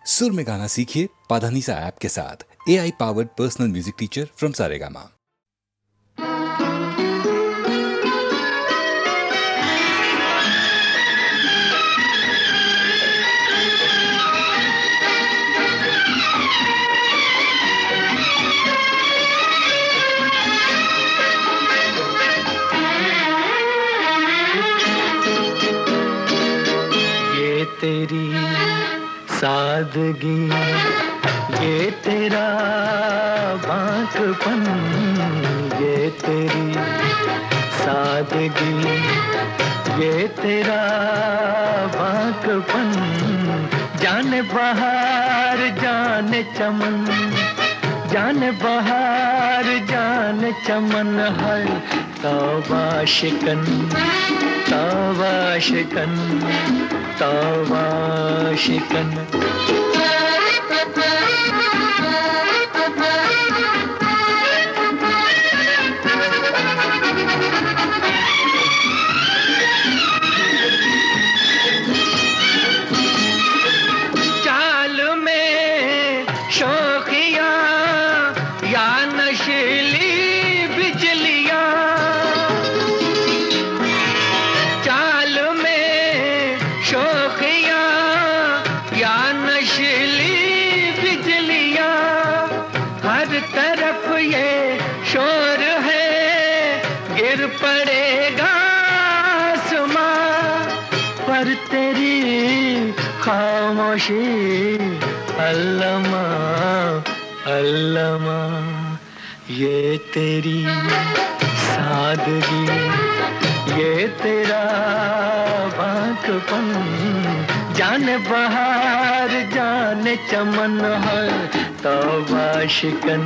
सुर में गाना सीखिए पाधानीसा ऐप के साथ। AI powered personal music teacher from Saregama. ये तेरी सादगी, ये तेरा बांकपन, ये तेरी सादगी, ये तेरा बांकपन, जाने बहार जाने चमन, जाने बहार जाने चमन, हर तौबा शिकन, तौबा शिकन, तौबा शिकन। चाल में शोखिया या नशीली बिजलियां, चाल में शोखिया या नशीली बिजलियां, हर तरफ ये शोर है, गिर पड़ेगा आसमां, पर तेरी खामोशी अल्लमा अल्लमा, ये तेरी सादगी, ये तेरा बांकपन, जाने बहार जाने चमन, हर तौबा शिकन,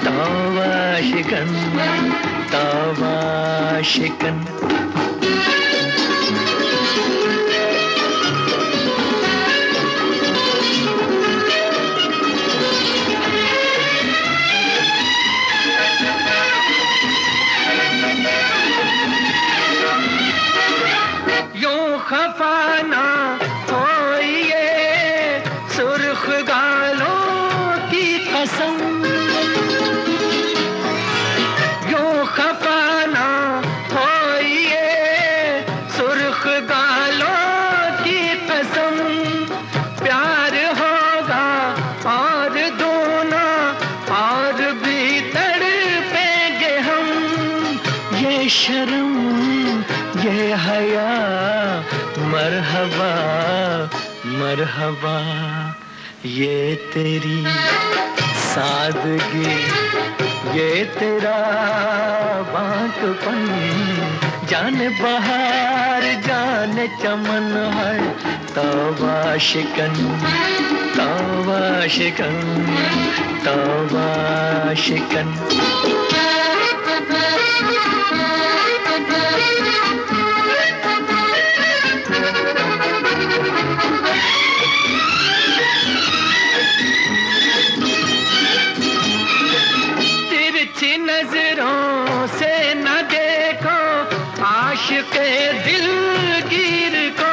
तौबा शिकन, तौबा शिकन। खफाना हो ये सुर्ख गालों की कसम, यूं खफाना हो ये सुर्ख गालों की कसम, प्यार होगा और दूना और भी तड़पेंगे हम, ये शर्म ये हया मरहबा मरहबा, ये तेरी सादगी, ये तेरा बांकपन, जाने बहार जाने चमन, हर तौबा शिकन, तौबा शिकन, तौबा शिकन। नजरों से न देखो आशिक़े दिलगीर को,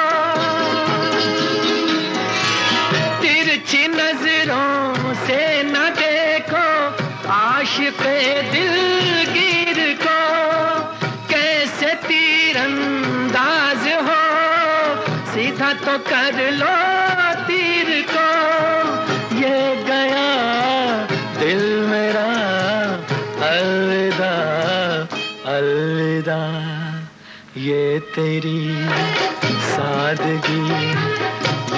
तिरछी नजरों से न देखो आशिक़े दिलगीर को, कैसे तीरंदाज हो सीधा तो कर लो तीर को, ये गया दिल मेरा अलविदा अलविदा, ये तेरी सादगी,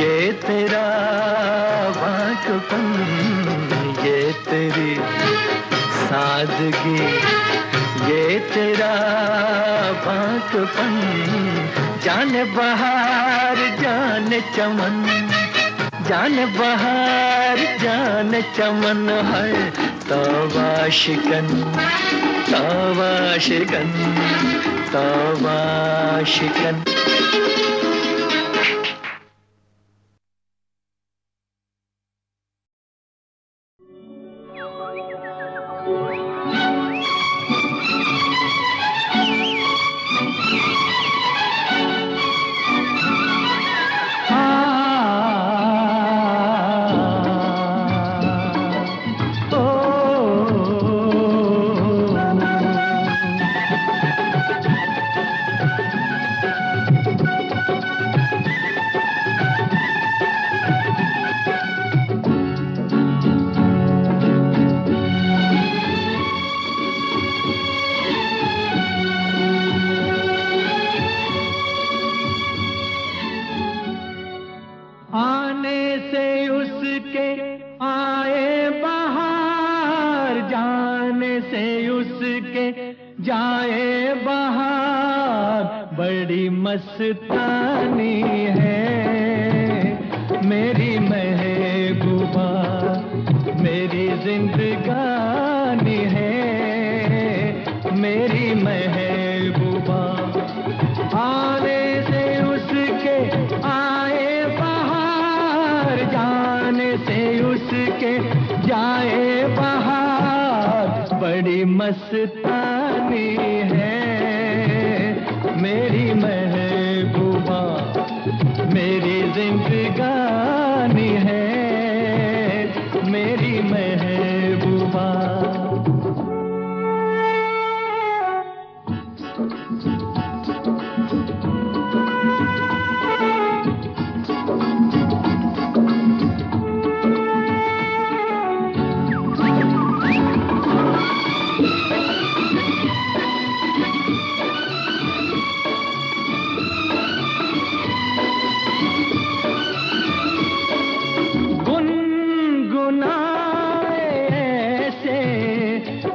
ये तेरा बांकपन, ये तेरी सादगी, ये तेरा बांकपन, जाने बहार जाने चमन, जाने बहार जाने चमन, हर तौबा शिकन, तौबा शिकन, तौबा शिकन। से उसके आए बहार, जाने से उसके जाए बहार, बड़ी मस्तानी है मेरी महबूबा, मेरी जिंदगानी है मेरी महबूबा। आने से उसके आए बहार, जाने से उसके जाए बहार, बड़ी मस्तानी है मेरी महबूबा, मेरी जिंदगानी है मेरी महबूबा।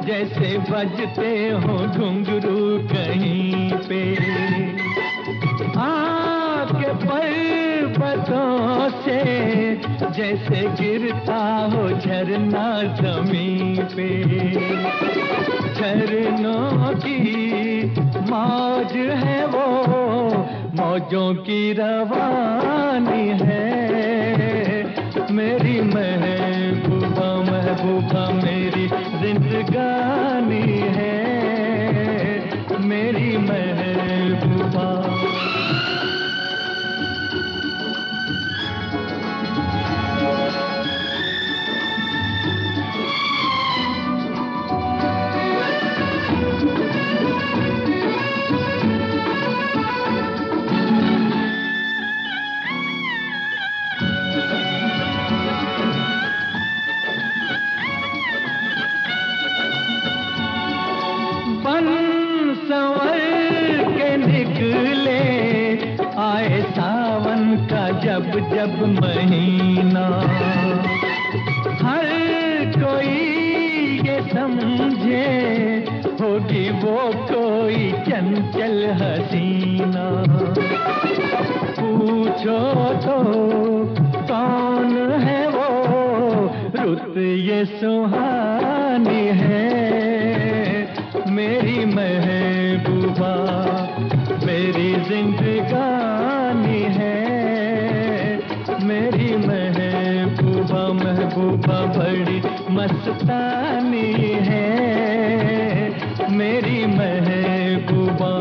जैसे बजते हो घुंघरू कहीं पे, आपके पर्वतों से जैसे गिरता हो झरना जमीन पे। झरनों की मौज है वो, मौजों की रवानी है मेरी महबूबा, महबूबा मेरी जिंदगानी है मेरी महबूबा। संवर के निकले आए सावन का जब जब महीना, हर कोई ये समझे होगी वो कोई चंचल हसीना। पूछो तो कौन है वो, रुत ये सुहानी है मेरी महबूबा, मेरी जिंदगानी है मेरी महबूबा, महबूबा बड़ी मस्तानी है मेरी महबूबा।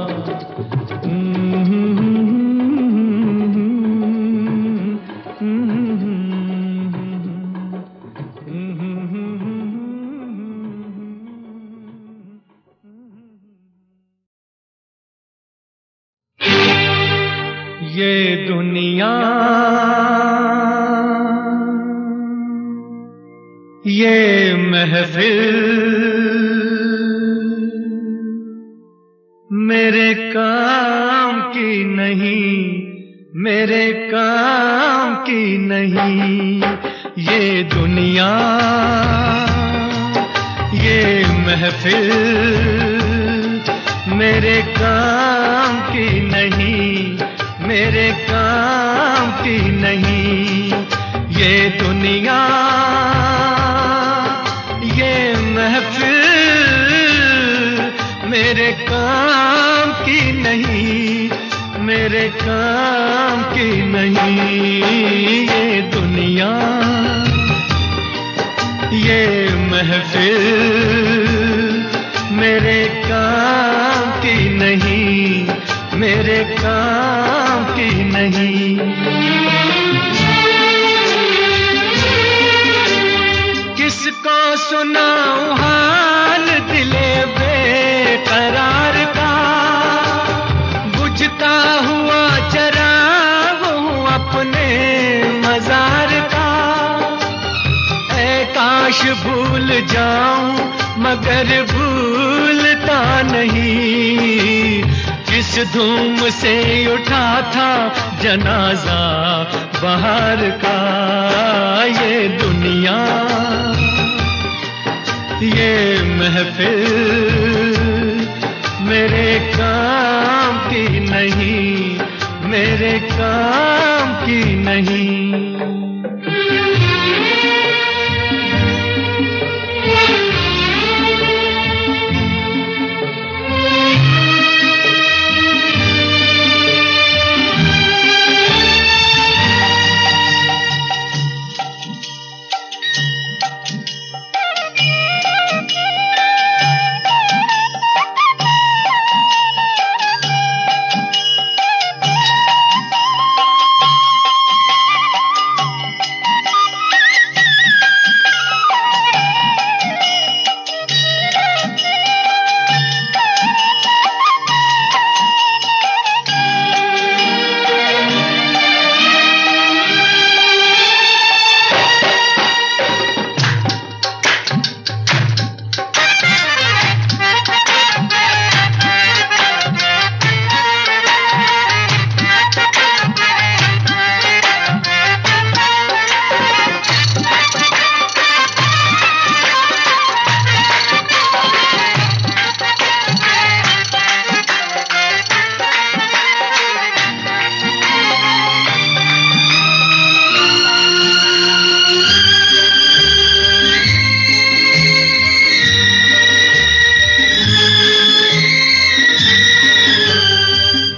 ये दुनिया ये महफिल मेरे काम की नहीं, मेरे काम की नहीं। ये दुनिया ये महफिल मेरे काम की नहीं, मेरे काम की नहीं। ये दुनिया ये महफिल मेरे काम की नहीं, मेरे काम की नहीं। ये दुनिया ये महफिल मेरे काम की नहीं, मेरे काम की नहीं। किसको सुनाऊं हाल दिले बेकरार का, बुझता हुआ चराग हूँ अपने मजार का। ऐ काश भूल जाऊं मगर भूलता नहीं, जिस जिस धूम से उठा था जनाजा बाहर का, ये दुनिया ये महफिल मेरे काम की नहीं, मेरे काम की नहीं।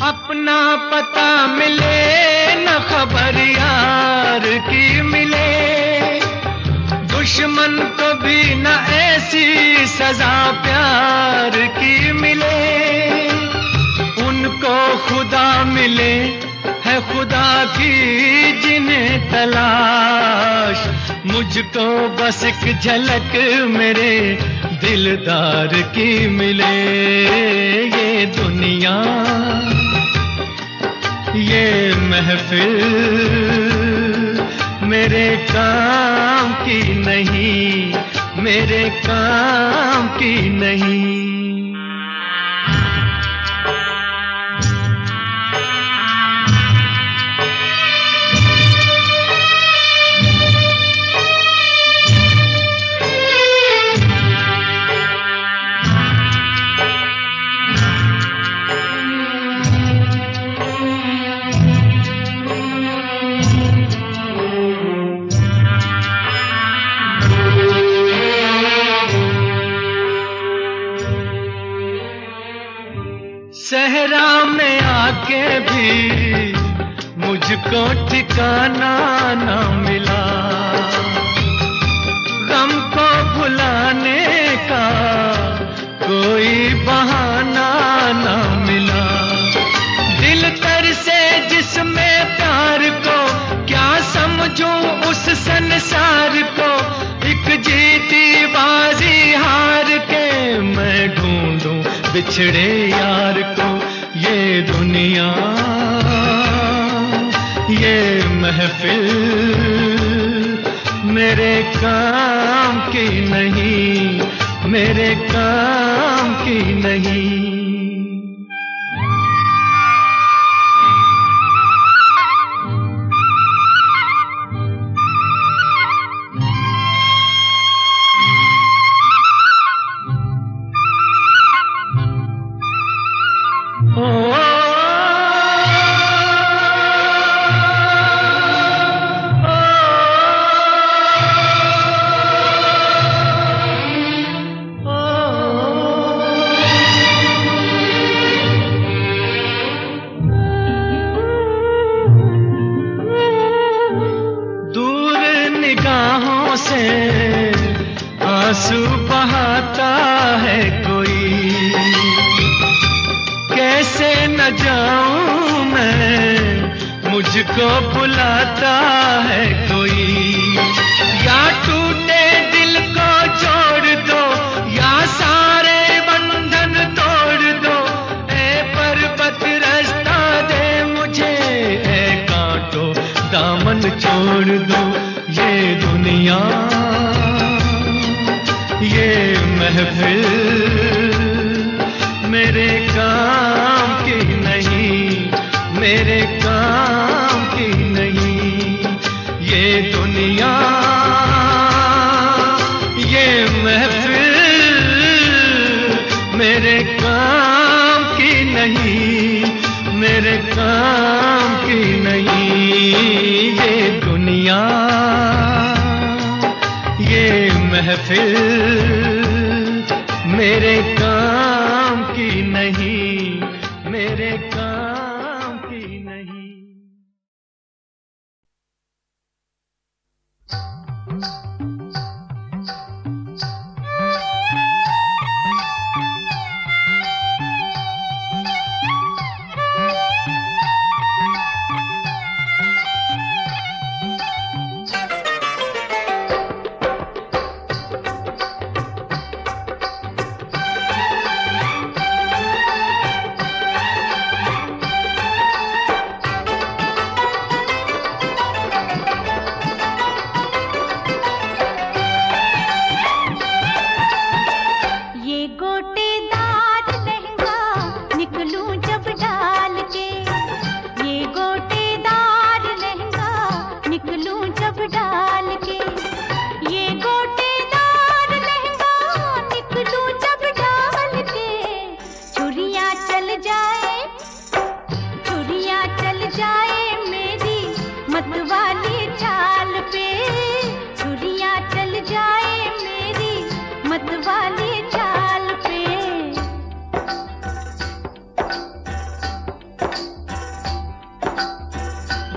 अपना पता मिले न खबर यार की मिले, दुश्मन को भी न ऐसी सजा प्यार की मिले। उनको खुदा मिले है खुदा की जिन्हें तलाश, मुझको बस एक झलक मेरे दिलदार की मिले। ये दुनिया ये महफिल मेरे काम की नहीं, मेरे काम की नहीं। सहरा में आके भी मुझको ठिकाना न मिला, गम को भुलाने का कोई बहाना न मिला। दिल तर से जिसमें प्यार को क्या समझूं उस संसार को, एक जीती बाजी हार के मैं ढूंढूं बिछड़े यार को। ये दुनिया ये महफिल मेरे काम की नहीं, मेरे काम की नहीं। से आंसू बहाता है कोई, कैसे न जाऊं मैं, मुझको बुलाता है कोई। या टूटे दिल को जोड़ दो या सारे बंधन तोड़ दो, ए पर्वत रास्ता दे मुझे, ए कांटो दामन छोड़ दो। ये दुनिया ये महफिल मेरे काम की नहीं। मेरे काम की नहीं। ये दुनिया, ये महफिल मेरे काम की नहीं, मेरे काम की नहीं। ये दुनिया, ये महफिल मेरे काम की नहीं, मेरे काम की नहीं।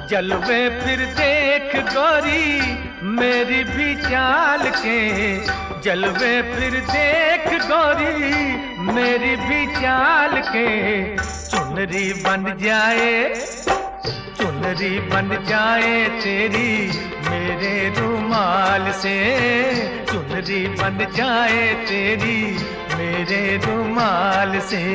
जलवे फिर देख गोरी मेरी भी चाल के, जलवे फिर देख गोरी मेरी भी चाल के। चुनरी बन जाए, चुनरी बन जाए तेरी मेरे रुमाल से, चुनरी बन जाए तेरी मेरे रुमाल से।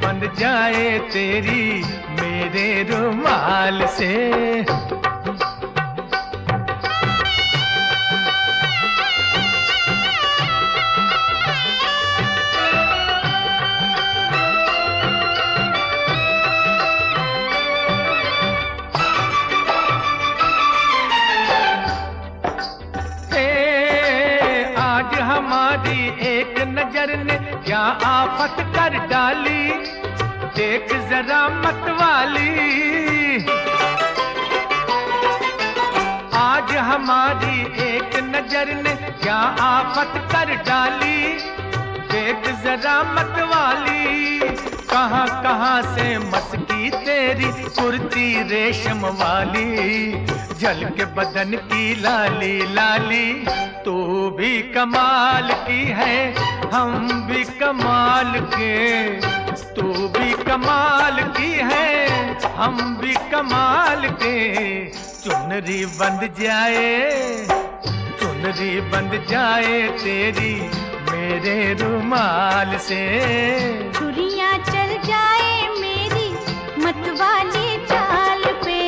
बन जाए तेरी मेरे रुमाल से। आज हमारी एक नजर ने क्या आफत कर डाली, देख जरा मत वाली। आज हमारी एक नजर ने क्या आफत कर डाली, देख जरा मत वाली। कहां कहां से मस्की तेरी कुर्ती रेशम वाली, जल के बदन की लाली लाली। तू भी कमाल की है हम भी कमाल के, तू भी कमाल की है हम भी कमाल के। चुनरी बंध जाए, चुनरी बंध जाए तेरी मेरे रुमाल से। छुरियां चल जाए मेरी मतवाली चाल पे।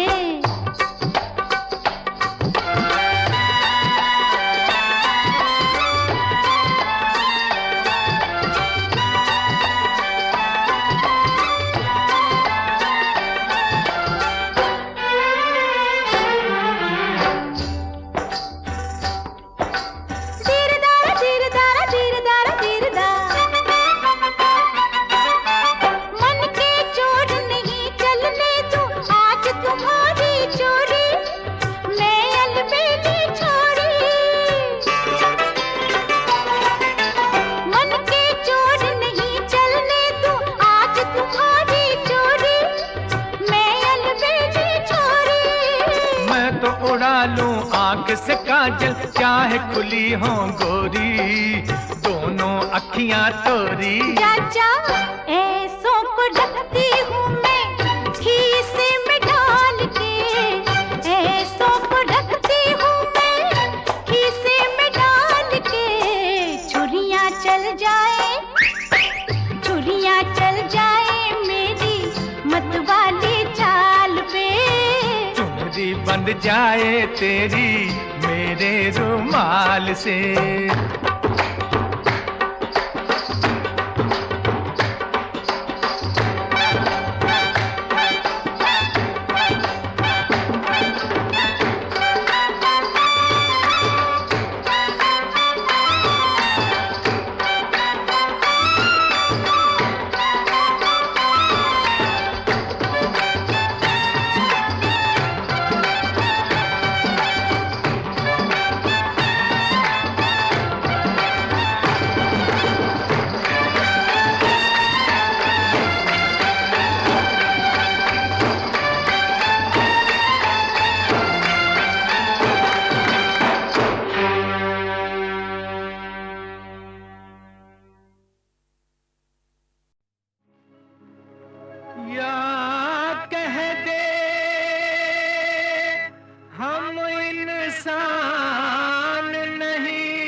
लूं आंख से काजल, चाहे खुली हो गोरी दोनों अखियां तोरी। चाचा ऐसों को रखती हूँ मैं खीसे में डाल के, ऐसों को रखती हूँ मैं खीसे में डाल के। छुरियाँ चल जाए, छुरियाँ चल जाए मेरी मतवाली चाल पे। चुनरी बंध जाए तेरी मेरे रुमाल से। या कह दे हम इंसान नहीं,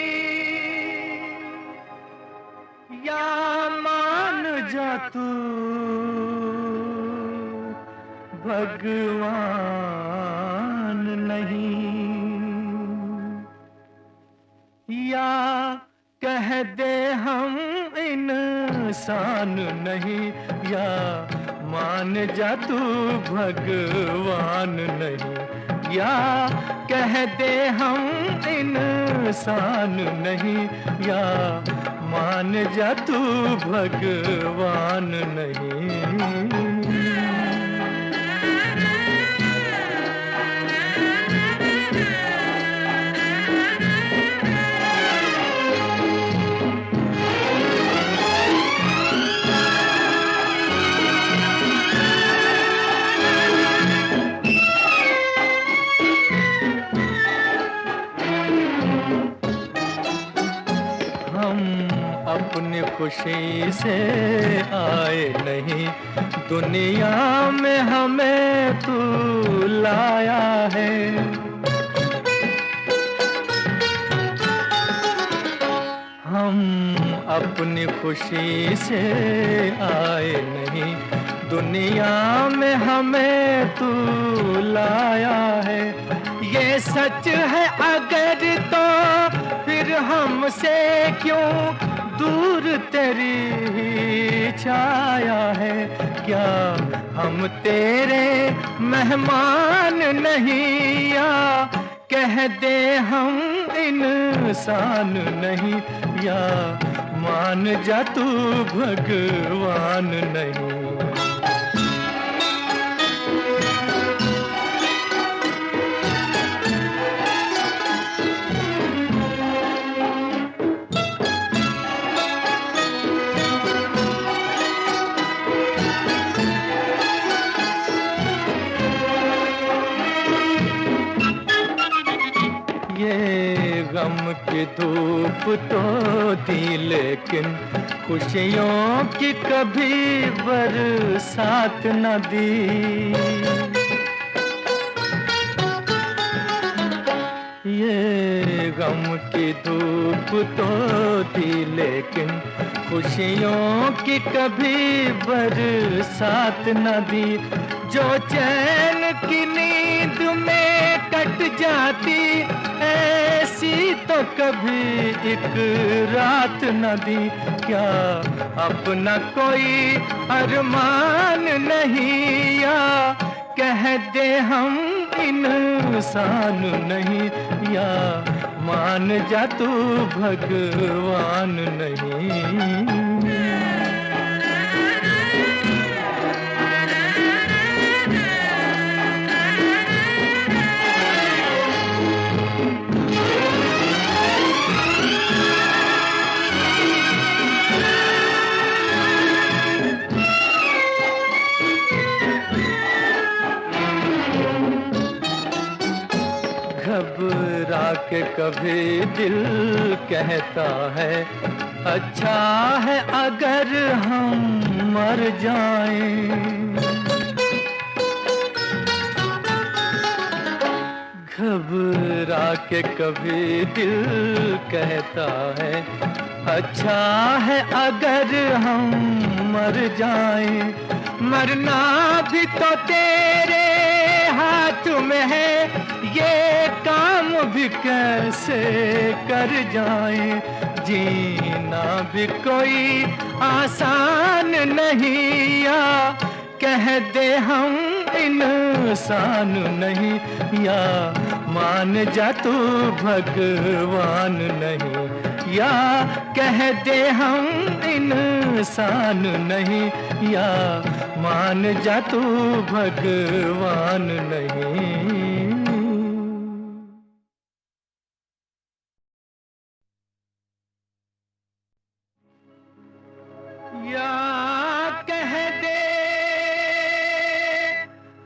या मान जा तू भगवान नहीं। या कह दे हम इंसान नहीं, या मान जा तू भगवान नहीं। या कह दे हम इंसान नहीं, या मान जा तू भगवान नहीं। अपनी खुशी से आए नहीं, दुनिया में हमें तू लाया है। हम अपनी खुशी से आए नहीं, दुनिया में हमें तू लाया है। ये सच है अगर तो फिर हमसे क्यों दूर तेरी ही छाया है। क्या हम तेरे मेहमान नहीं, या कह दे हम इंसान नहीं, या मान जा तू भगवान नहीं। गम की धूप तो दी लेकिन खुशियों की कभी बरसात न दी। ये गम की धूप तो दी लेकिन खुशियों की कभी बरसात न दी। जो चैन की नींद में कट जाती ऐसी तो कभी एक रात न दी। क्या अपना कोई अरमान नहीं, या कह दे हम इंसान नहीं, या मान जा तू भगवान नहीं। घबरा के कभी दिल कहता है अच्छा है अगर हम मर जाएं। घबरा के कभी दिल कहता है अच्छा है अगर हम मर जाएं। मरना भी तो तेरे हाथ में है, ये काम भी कैसे कर जाएं। जीना भी कोई आसान नहीं, या कह दे हम इंसान नहीं, या मान जा तू भगवान नहीं, या कह दे हम इंसान नहीं, या मान जा तू भगवान नहीं। या कह दे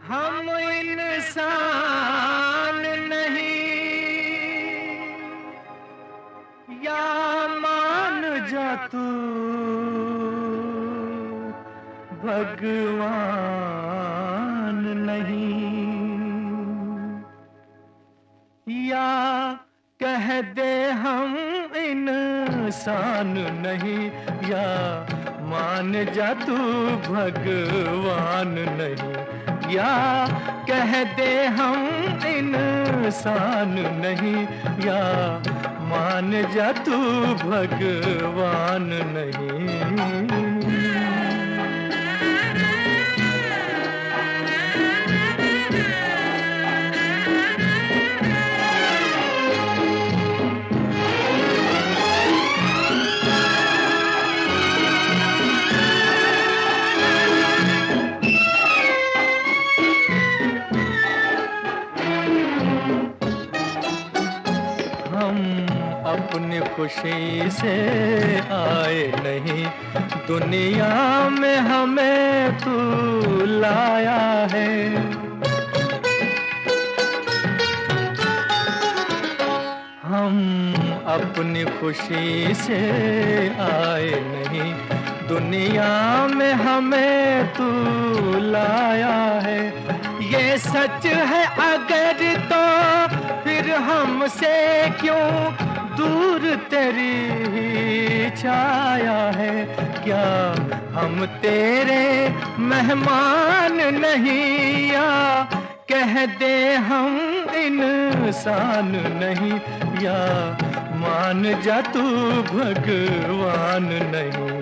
हम इंसान नहीं, या मान जा तू भगवान नहीं, या कह दे हम इंसान नहीं, या मान जा तू भगवान नहीं, या कह दे हम इंसान नहीं, या मान जा तू भगवान नहीं। अपनी खुशी से आए नहीं, दुनिया में हमें तू लाया है। हम अपनी खुशी से आए नहीं, दुनिया में हमें तू लाया है। ये सच है अगर तो फिर हमसे क्यों दूर तेरी छाया है। क्या हम तेरे मेहमान नहीं, या कह दे हम इंसान नहीं, या मान जा तू भगवान नहीं।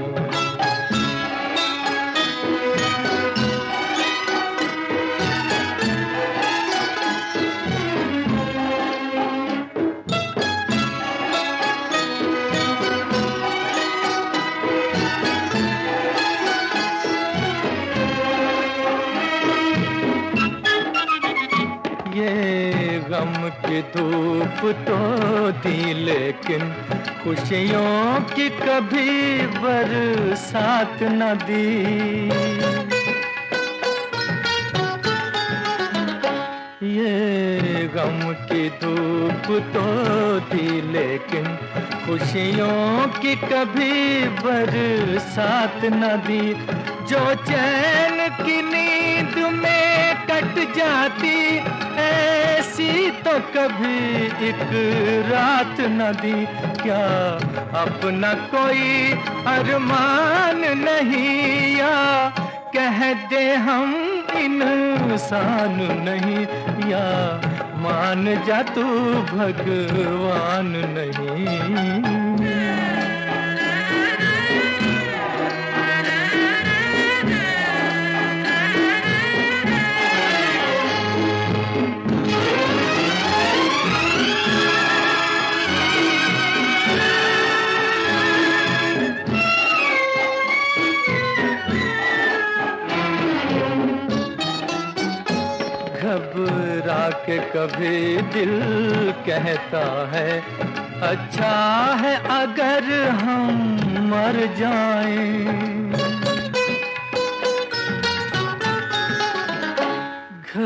गम की धूप तो थी लेकिन खुशियों की कभी बरसात न दी। ये गम की धूप तो थी लेकिन खुशियों की कभी बरसात न दी। जो चैन की नींद में कट जाती ऐसी तो कभी एक रात न दी। क्या अपना कोई अरमान नहीं, या कह दे हम इंसान नहीं, या मान जा तू भगवान नहीं। घबरा के कभी दिल कहता है अच्छा है अगर हम मर जाएं।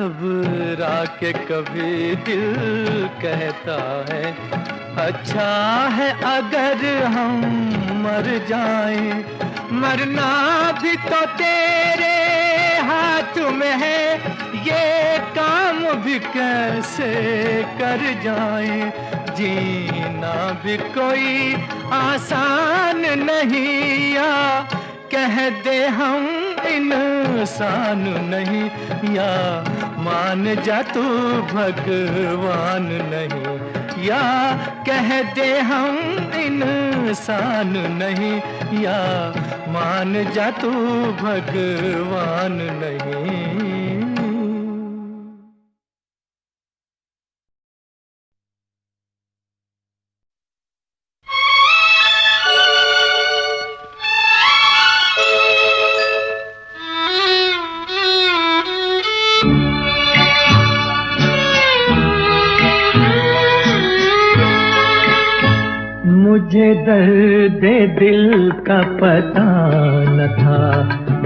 घबरा के कभी दिल कहता है अच्छा है अगर हम मर जाएं, मरना भी तो तेरे हाथ में है, ये काम भी कैसे कर जाएं, जीना भी कोई आसान नहीं, या कह दे हम इंसान नहीं, या मान जा तू भगवान नहीं, या कह दे हम इंसान नहीं, या मान जा तू भगवान नहीं। मुझे दर्द दिल का पता न था,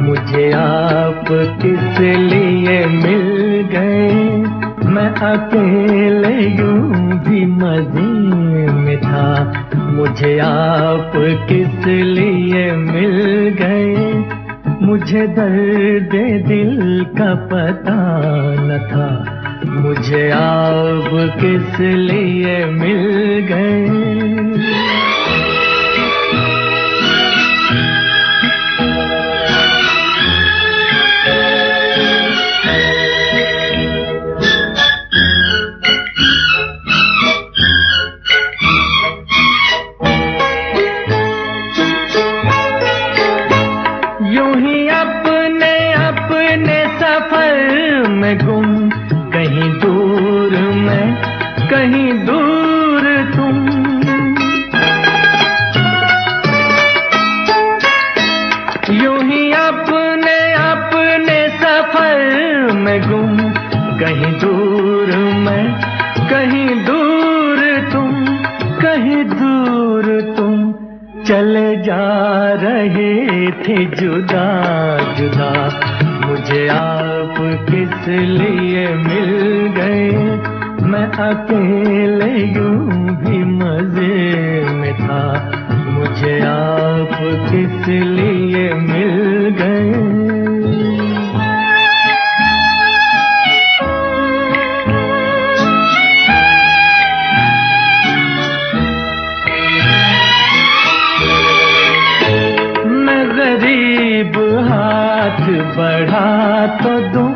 मुझे आप किस लिए मिल गए, मैं अकेले यूं भी मजे में था, मुझे आप किस लिए मिल गए, मुझे दर्द दिल का पता न था, मुझे आप किस लिए मिल गए। यूं ही अपने अपने सफर में गुम, कहीं दूर मैं कहीं दूर तुम, यूं ही अपने अपने सफर में गुम, कहीं दूर मैं कहीं दूर तुम, कहीं दूर तुम, चले जा रहे थे जुदा जुदा, मुझे आप किस लिए मिल गए, मैं अकेले यूं भी मजे में था, मुझे आप किस लिए मिल गए। गरीब हाथ बढ़ा तो दूं,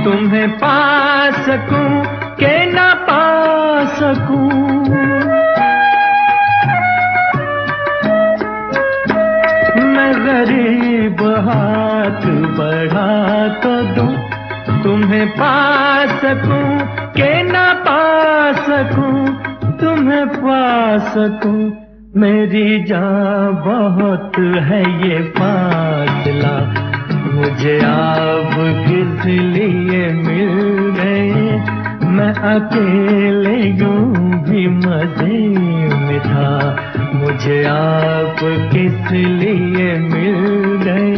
तुम्हें पा सकूं के ना पा सकूं, मैं गरीब हाथ बढ़ा तो दूं, तुम्हें पा सकूं के ना पा सकूं, तुम्हें पा सकूं, मेरी जान बहुत है ये फासला, मुझे आप किस लिए मिल गए, मैं अकेले यूं भी मजे में था, मुझे आप किस लिए मिल गए।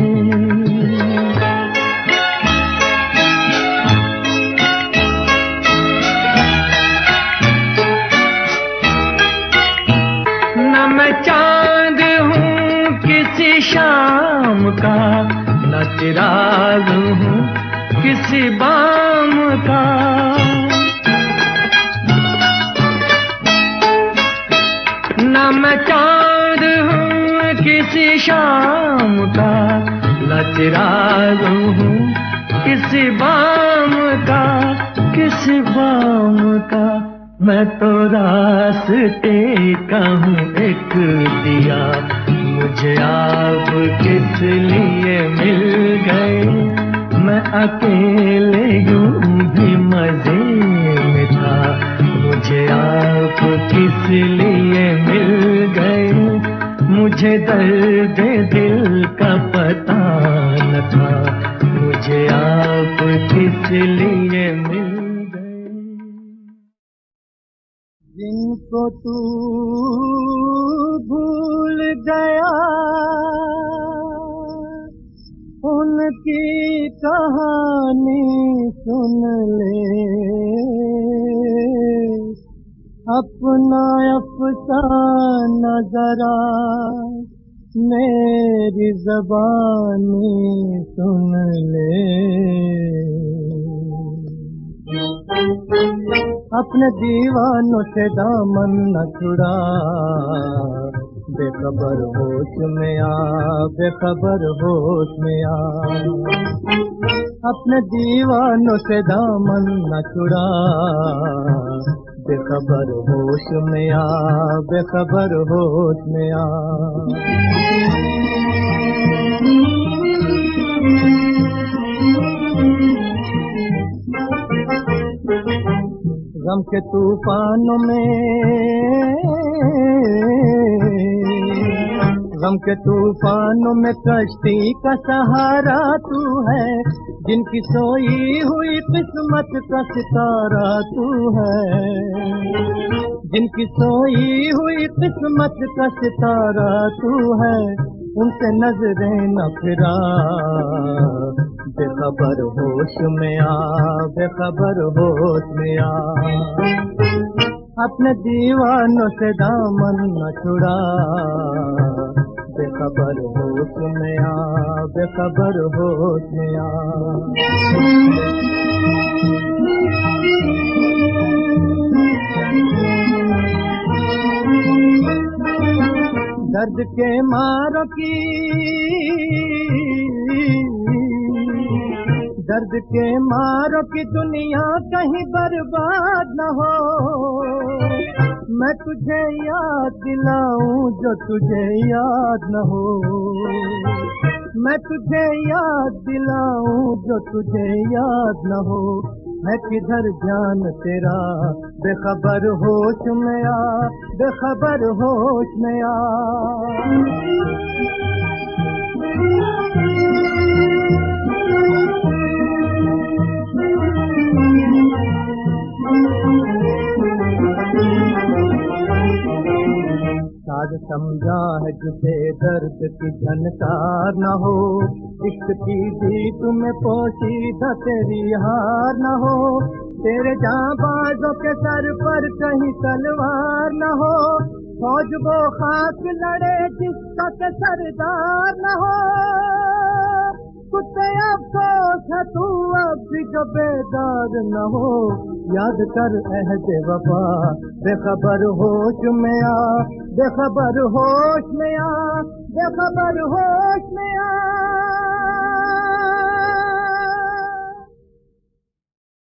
मैं चांद हूँ किसी शाम का, न चिराग हूँ किसी बाम का, न मैं चांद हूँ किसी शाम का, न चिराग हूँ किसी बाम का, किसी बाम का, मैं तो रास्ते का हूँ एक दिया, मुझे आप किस लिए मिल गए, मैं अकेले यूं भी मजे में था, मुझे आप किस लिए मिल गए, मुझे दर्द दिल का पता न था, मुझे आप किस लिए मिल गए। जिनको तू भूल गया उनकी कहानी सुन ले, अपना अफसाना जरा मेरी ज़बानी सुन ले। अपने दीवानों से दामन न छुड़ा, बेखबर होश में आ, बेखबर होश में आ। अपने दीवानों से दामन न छुड़ा, बेखबर होश में आ, बेखबर होश में आ। गम के तूफानों में, गम के तूफानों में कश्ती का सहारा तू है, जिनकी सोई हुई किस्मत का सितारा तू है, जिनकी सोई हुई किस्मत का सितारा तू है, उनसे नजरें न फिरा, बेखबर होश में आ, बेखबर होश में आ। अपने दीवानों से दामन न छुड़ा, बेखबर होश में आ, बेखबर होश में आ। दर्द के मारों की, दर्द के मारों की दुनिया कहीं बर्बाद न हो, मैं तुझे याद दिलाऊं जो तुझे याद न हो, मैं तुझे याद दिलाऊं जो तुझे याद न हो। है किधर ध्यान तेरा, बेखबर होश में आ, बेखबर होश में आ। साज समझा है जिसे दर्द की झनकार न हो, इश्क की जीत में पोशीदा तेरी हार न हो, तेरे जांबाजों के सर पर कहीं तलवार न हो, फौज वो खाक लड़े जिसका के सरदार न हो। कुत्ते अफसोस है तू अब भी जो बेदार न हो, याद कर अहद वफा, बेखबर होश में आ, बेखबर होश में आ, बेखबर होश में आ।